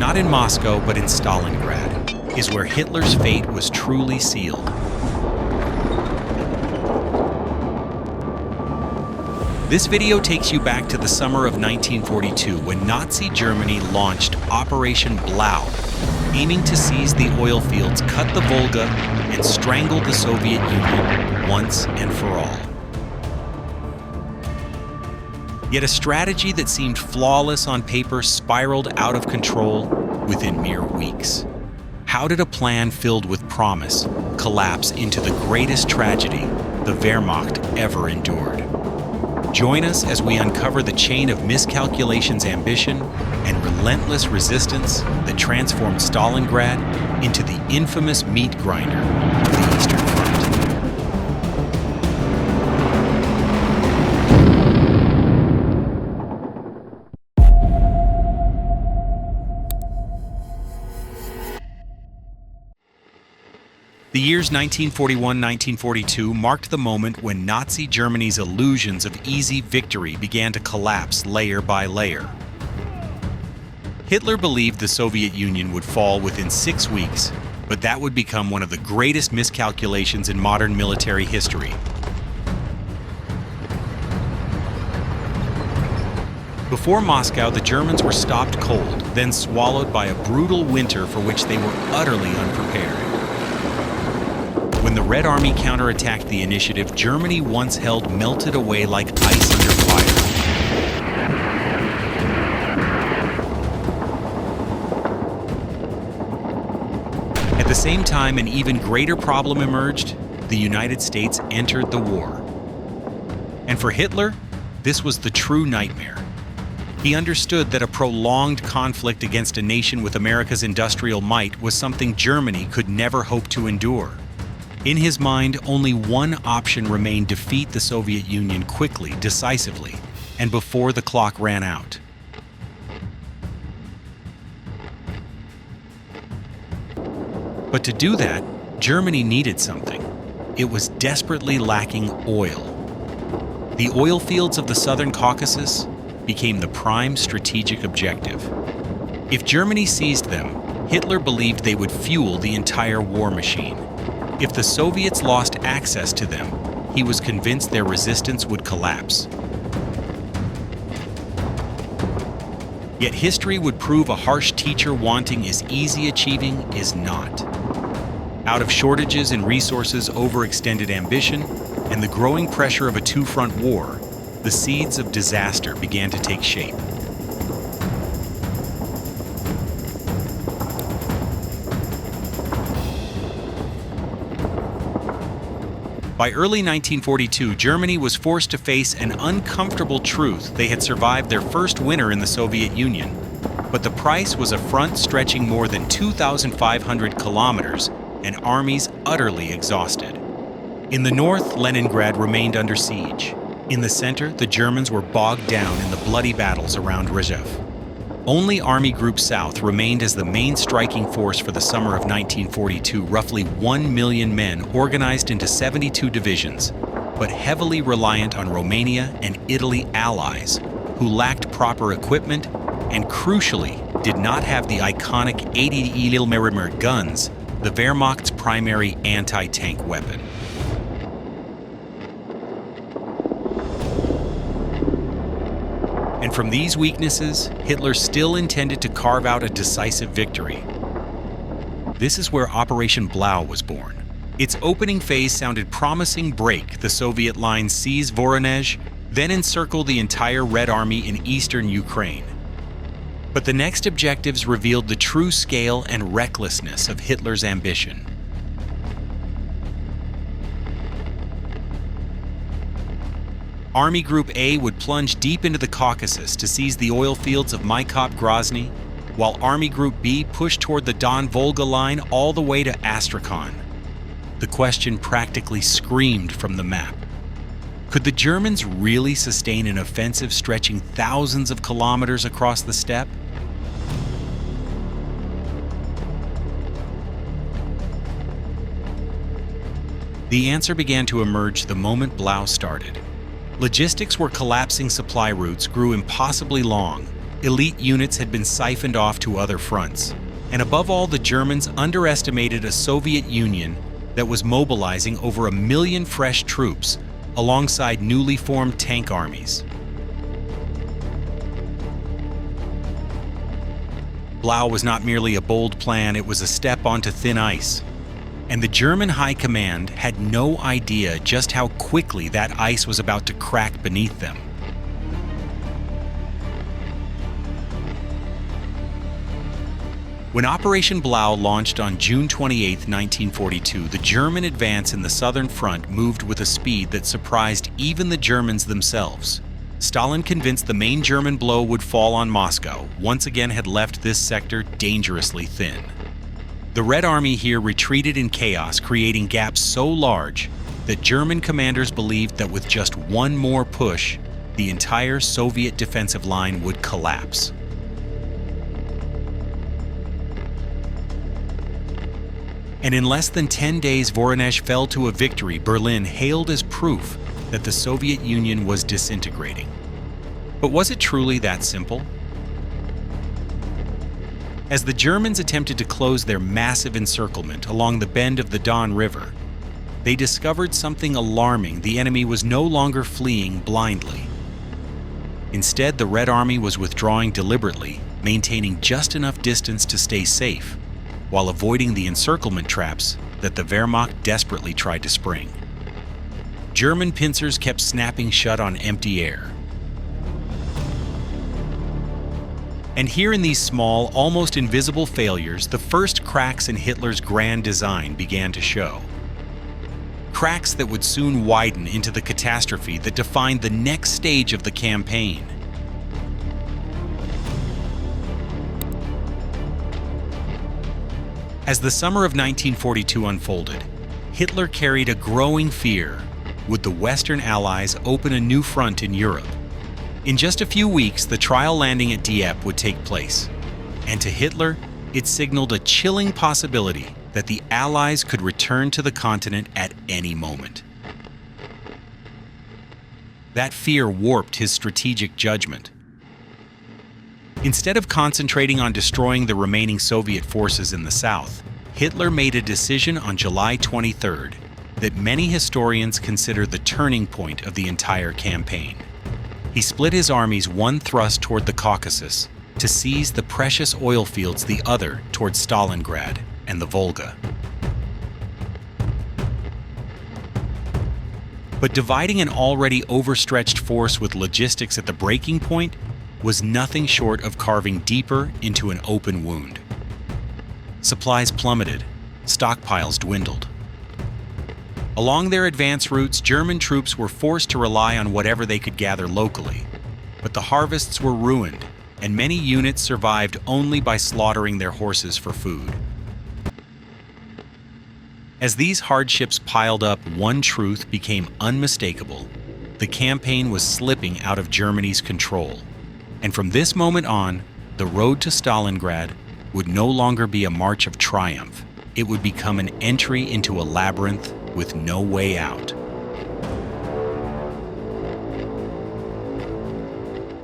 not in Moscow but in Stalingrad, is where Hitler's fate was truly sealed. This video takes you back to the summer of 1942 when Nazi Germany launched Operation Blau, aiming to seize the oil fields, cut the Volga, and strangle the Soviet Union once and for all. Yet a strategy that seemed flawless on paper spiraled out of control within mere weeks. How did a plan filled with promise collapse into the greatest tragedy the Wehrmacht ever endured? Join us as we uncover the chain of miscalculations, ambition, and relentless resistance that transformed Stalingrad into the infamous meat grinder of the Eastern Front. The years 1941-1942 marked the moment when Nazi Germany's illusions of easy victory began to collapse layer by layer. Hitler believed the Soviet Union would fall within 6 weeks, but that would become one of the greatest miscalculations in modern military history. Before Moscow, the Germans were stopped cold, then swallowed by a brutal winter for which they were utterly unprepared. When the Red Army counterattacked the initiative, Germany once held melted away like ice under fire. At the same time, an even greater problem emerged. The United States entered the war. And for Hitler, this was the true nightmare. He understood that a prolonged conflict against a nation with America's industrial might was something Germany could never hope to endure. In his mind, only one option remained: defeat the Soviet Union quickly, decisively, and before the clock ran out. But to do that, Germany needed something. It was desperately lacking oil. The oil fields of the southern Caucasus became the prime strategic objective. If Germany seized them, Hitler believed they would fuel the entire war machine. If the Soviets lost access to them, he was convinced their resistance would collapse. Yet history would prove a harsh teacher: wanting is easy, achieving is not. Out of shortages in resources, overextended ambition, and the growing pressure of a two-front war, the seeds of disaster began to take shape. By early 1942, Germany was forced to face an uncomfortable truth: they had survived their first winter in the Soviet Union. But the price was a front stretching more than 2,500 kilometers and armies utterly exhausted. In the north, Leningrad remained under siege. In the center, the Germans were bogged down in the bloody battles around Redfold. Only Army Group South remained as the main striking force for the summer of 1942, roughly 1 million men organized into 72 divisions, but heavily reliant on Romania and Italy allies, who lacked proper equipment and, crucially, did not have the iconic 80 mm guns, the Wehrmacht's primary anti-tank weapon. And from these weaknesses, Hitler still intended to carve out a decisive victory. This is where Operation Blau was born. Its opening phase sounded promising: break the Soviet lines, seize Voronezh, then encircle the entire Red Army in eastern Ukraine. But the next objectives revealed the true scale and recklessness of Hitler's ambition. Army Group A would plunge deep into the Caucasus to seize the oil fields of Maykop-Grozny, while Army Group B pushed toward the Don-Volga line all the way to Astrakhan. The question practically screamed from the map: could the Germans really sustain an offensive stretching thousands of kilometers across the steppe? The answer began to emerge the moment Blau started. Logistics were collapsing, supply routes grew impossibly long, elite units had been siphoned off to other fronts. And above all, the Germans underestimated a Soviet Union that was mobilizing over 1 million fresh troops alongside newly formed tank armies. Blau was not merely a bold plan, it was a step onto thin ice. And the German High Command had no idea just how quickly that ice was about to crack beneath them. When Operation Blau launched on June 28, 1942, the German advance in the southern front moved with a speed that surprised even the Germans themselves. Stalin, convinced the main German blow would fall on Moscow, once again had left this sector dangerously thin. The Red Army here retreated in chaos, creating gaps so large that German commanders believed that with just one more push, the entire Soviet defensive line would collapse. And in less than 10 days, Voronezh fell to a victory Berlin hailed as proof that the Soviet Union was disintegrating. But was it truly that simple? As the Germans attempted to close their massive encirclement along the bend of the Don River, they discovered something alarming. The enemy was no longer fleeing blindly. Instead, the Red Army was withdrawing deliberately, maintaining just enough distance to stay safe, while avoiding the encirclement traps that the Wehrmacht desperately tried to spring. German pincers kept snapping shut on empty air. And here in these small, almost invisible failures, the first cracks in Hitler's grand design began to show. Cracks that would soon widen into the catastrophe that defined the next stage of the campaign. As the summer of 1942 unfolded, Hitler carried a growing fear. Would the Western Allies open a new front in Europe? In just a few weeks, the trial landing at Dieppe would take place. And to Hitler, it signaled a chilling possibility that the Allies could return to the continent at any moment. That fear warped his strategic judgment. Instead of concentrating on destroying the remaining Soviet forces in the south, Hitler made a decision on July 23rd that many historians consider the turning point of the entire campaign. He split his armies, one thrust toward the Caucasus to seize the precious oil fields, the other toward Stalingrad and the Volga. But dividing an already overstretched force with logistics at the breaking point was nothing short of carving deeper into an open wound. Supplies plummeted, stockpiles dwindled. Along their advance routes, German troops were forced to rely on whatever they could gather locally, but the harvests were ruined, and many units survived only by slaughtering their horses for food. As these hardships piled up, one truth became unmistakable: the campaign was slipping out of Germany's control. And from this moment on, the road to Stalingrad would no longer be a march of triumph. It would become an entry into a labyrinth with no way out.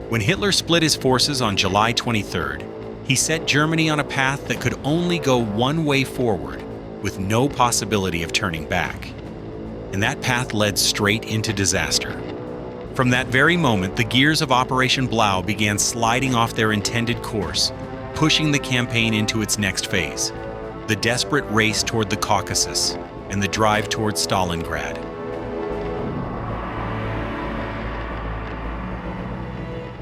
When Hitler split his forces on July 23rd, he set Germany on a path that could only go one way forward, with no possibility of turning back. And that path led straight into disaster. From that very moment, the gears of Operation Blau began sliding off their intended course, pushing the campaign into its next phase: the desperate race toward the Caucasus and the drive toward Stalingrad.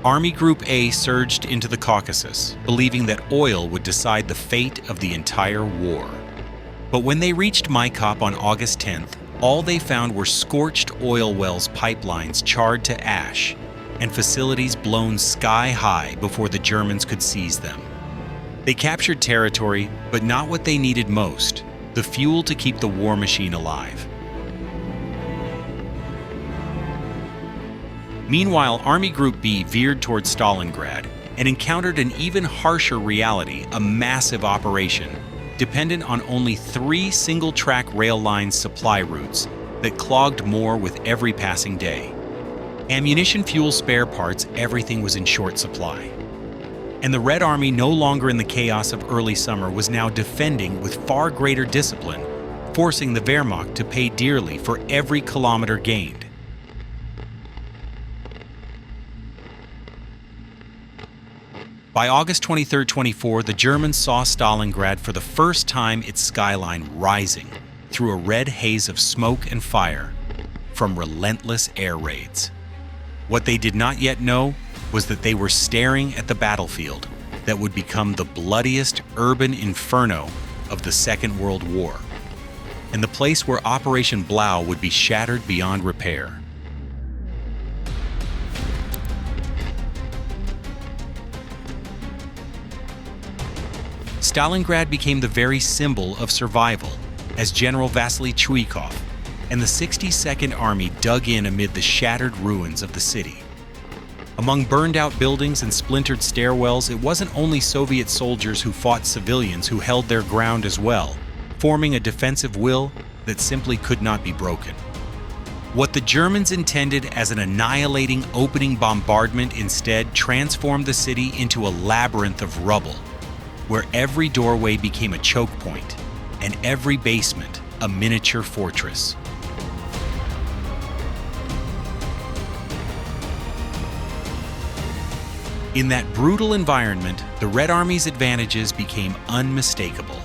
Army Group A surged into the Caucasus, believing that oil would decide the fate of the entire war. But when they reached Chuikov on August 10th, all they found were scorched oil wells, pipelines charred to ash, and facilities blown sky high before the Germans could seize them. They captured territory, but not what they needed most: the fuel to keep the war machine alive. Meanwhile, Army Group B veered toward Stalingrad and encountered an even harsher reality: a massive operation dependent on only 3 single-track rail lines supply routes that clogged more with every passing day. Ammunition, fuel, spare parts, everything was in short supply. And the Red Army, no longer in the chaos of early summer, was now defending with far greater discipline, forcing the Wehrmacht to pay dearly for every kilometer gained. By August 23-24, the Germans saw Stalingrad for the first time, its skyline rising through a red haze of smoke and fire from relentless air raids. What they did not yet know was that they were staring at the battlefield that would become the bloodiest urban inferno of the Second World War, and the place where Operation Blau would be shattered beyond repair. Stalingrad became the very symbol of survival as General Vasily Chuikov and the 62nd Army dug in amid the shattered ruins of the city. Among burned-out buildings and splintered stairwells, it wasn't only Soviet soldiers who fought civilians who held their ground as well, forming a defensive will that simply could not be broken. What the Germans intended as an annihilating opening bombardment instead transformed the city into a labyrinth of rubble, where every doorway became a choke point and every basement a miniature fortress. In that brutal environment, the Red Army's advantages became unmistakable.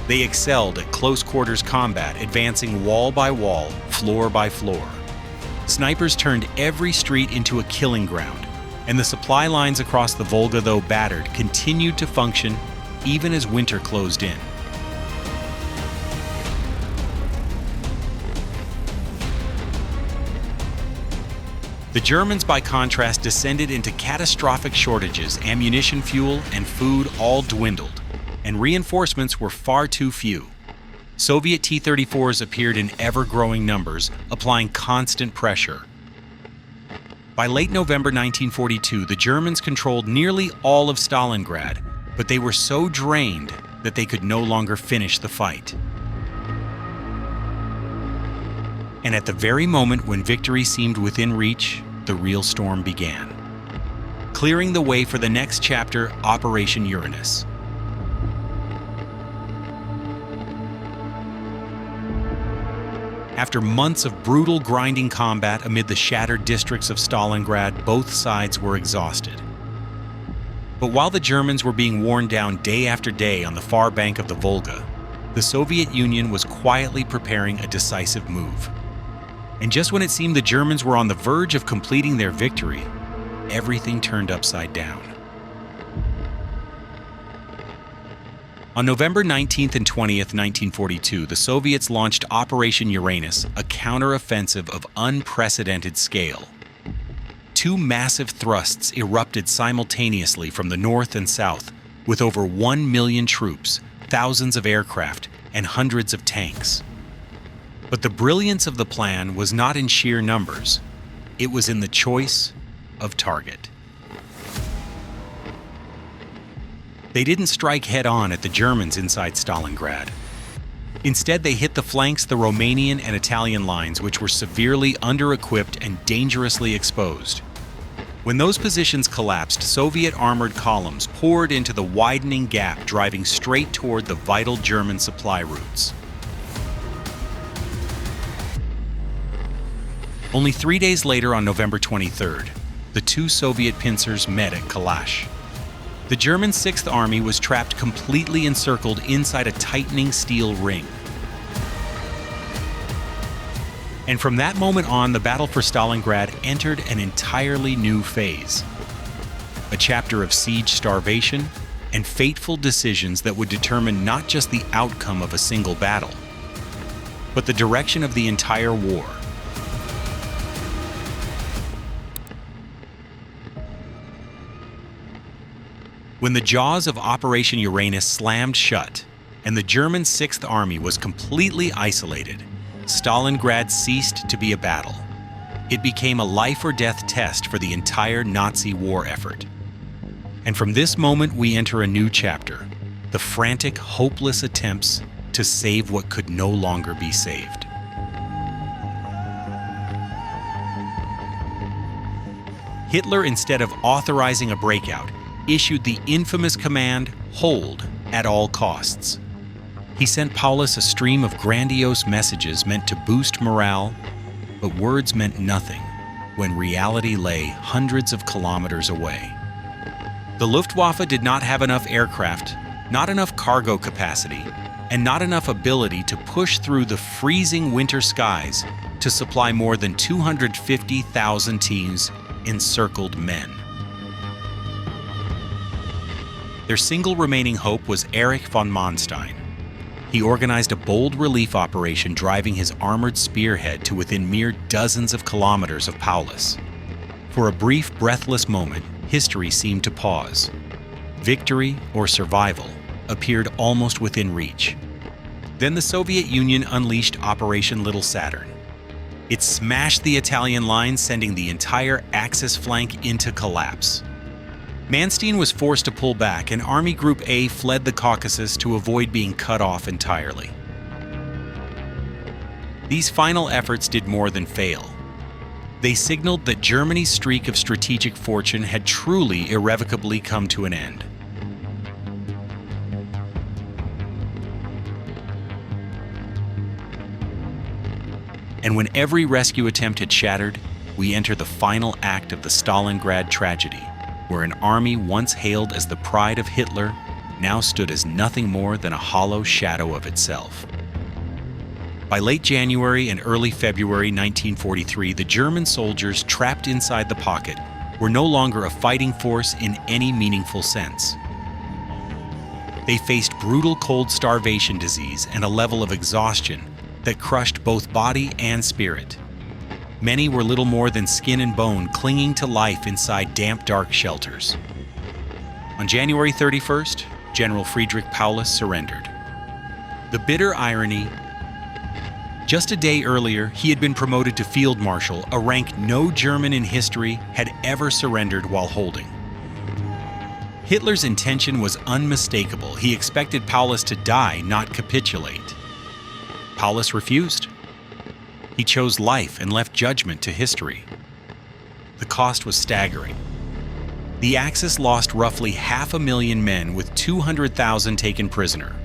They excelled at close-quarters combat, advancing wall by wall, floor by floor. Snipers turned every street into a killing ground, and the supply lines across the Volga, though battered, continued to function even as winter closed in. The Germans, by contrast, descended into catastrophic shortages. Ammunition, fuel, and food all dwindled, and reinforcements were far too few. Soviet T-34s appeared in ever-growing numbers, applying constant pressure. By late November 1942, the Germans controlled nearly all of Stalingrad, but they were so drained that they could no longer finish the fight. And at the very moment when victory seemed within reach, the real storm began, clearing the way for the next chapter, Operation Uranus. After months of brutal, grinding combat amid the shattered districts of Stalingrad, both sides were exhausted. But while the Germans were being worn down day after day on the far bank of the Volga, the Soviet Union was quietly preparing a decisive move. And just when it seemed the Germans were on the verge of completing their victory, everything turned upside down. On November 19th and 20th, 1942, the Soviets launched Operation Uranus, a counteroffensive of unprecedented scale. Two massive thrusts erupted simultaneously from the north and south, with over 1 million troops, thousands of aircraft, and hundreds of tanks. But the brilliance of the plan was not in sheer numbers. It was in the choice of target. They didn't strike head-on at the Germans inside Stalingrad. Instead, they hit the flanks, the Romanian and Italian lines, which were severely under-equipped and dangerously exposed. When those positions collapsed, Soviet armored columns poured into the widening gap, driving straight toward the vital German supply routes. Only 3 days later, on November 23rd, the two Soviet pincers met at Kalash. The German 6th Army was trapped completely encircled inside a tightening steel ring. And from that moment on, the battle for Stalingrad entered an entirely new phase. A chapter of siege starvation and fateful decisions that would determine not just the outcome of a single battle, but the direction of the entire war. When the jaws of Operation Uranus slammed shut and the German 6th Army was completely isolated, Stalingrad ceased to be a battle. It became a life-or-death test for the entire Nazi war effort. And from this moment, we enter a new chapter, the frantic, hopeless attempts to save what could no longer be saved. Hitler, instead of authorizing a breakout, issued the infamous command, "Hold," at all costs. He sent Paulus a stream of grandiose messages meant to boost morale, but words meant nothing when reality lay hundreds of kilometers away. The Luftwaffe did not have enough aircraft, not enough cargo capacity, and not enough ability to push through the freezing winter skies to supply more than 250,000 teams encircled men. Their single remaining hope was Erich von Manstein. He organized a bold relief operation driving his armored spearhead to within mere dozens of kilometers of Paulus. For a brief, breathless moment, history seemed to pause. Victory or survival appeared almost within reach. Then the Soviet Union unleashed Operation Little Saturn. It smashed the Italian lines, sending the entire Axis flank into collapse. Manstein was forced to pull back, and Army Group A fled the Caucasus to avoid being cut off entirely. These final efforts did more than fail. They signaled that Germany's streak of strategic fortune had truly irrevocably come to an end. And when every rescue attempt had shattered, we enter the final act of the Stalingrad tragedy, where an army once hailed as the pride of Hitler now stood as nothing more than a hollow shadow of itself. By late January and early February 1943, the German soldiers trapped inside the pocket were no longer a fighting force in any meaningful sense. They faced brutal cold starvation disease and a level of exhaustion that crushed both body and spirit. Many were little more than skin and bone, clinging to life inside damp, dark shelters. On January 31st, General Friedrich Paulus surrendered. The bitter irony: just a day earlier, he had been promoted to Field Marshal, a rank no German in history had ever surrendered while holding. Hitler's intention was unmistakable. He expected Paulus to die, not capitulate. Paulus refused. He chose life and left judgment to history. The cost was staggering. The Axis lost roughly 500,000 men, with 200,000 taken prisoner.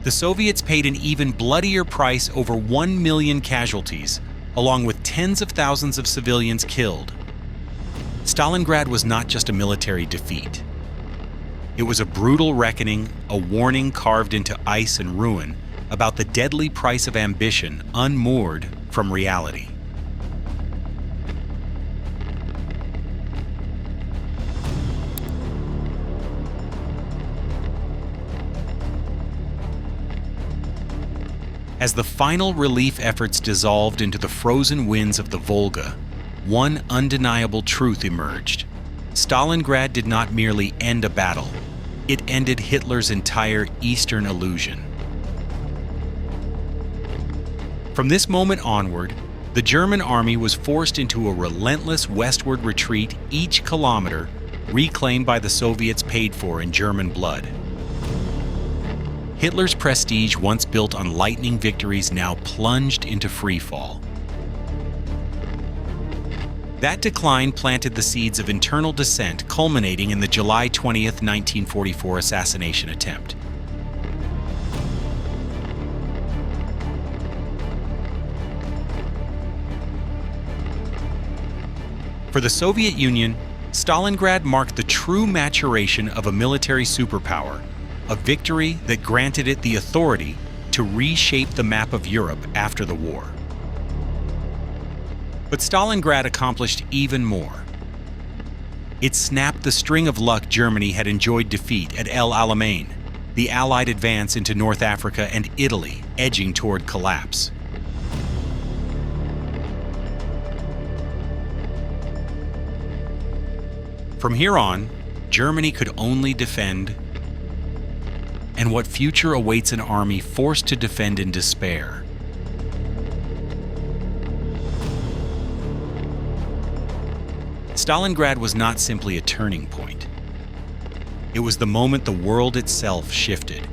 The Soviets paid an even bloodier price, over 1 million casualties, along with tens of thousands of civilians killed. Stalingrad was not just a military defeat. It was a brutal reckoning, a warning carved into ice and ruin about the deadly price of ambition unmoored from reality. As the final relief efforts dissolved into the frozen winds of the Volga, one undeniable truth emerged. Stalingrad did not merely end a battle, it ended Hitler's entire Eastern illusion. From this moment onward, the German army was forced into a relentless westward retreat, each kilometer reclaimed by the Soviets paid for in German blood. Hitler's prestige, once built on lightning victories, now plunged into freefall. That decline planted the seeds of internal dissent, culminating in the July 20th, 1944 assassination attempt. For the Soviet Union, Stalingrad marked the true maturation of a military superpower, a victory that granted it the authority to reshape the map of Europe after the war. But Stalingrad accomplished even more. It snapped the string of luck Germany had enjoyed defeat at El Alamein, the Allied advance into North Africa and Italy, edging toward collapse. From here on, Germany could only defend, and what future awaits an army forced to defend in despair? Stalingrad was not simply a turning point. It was the moment the world itself shifted.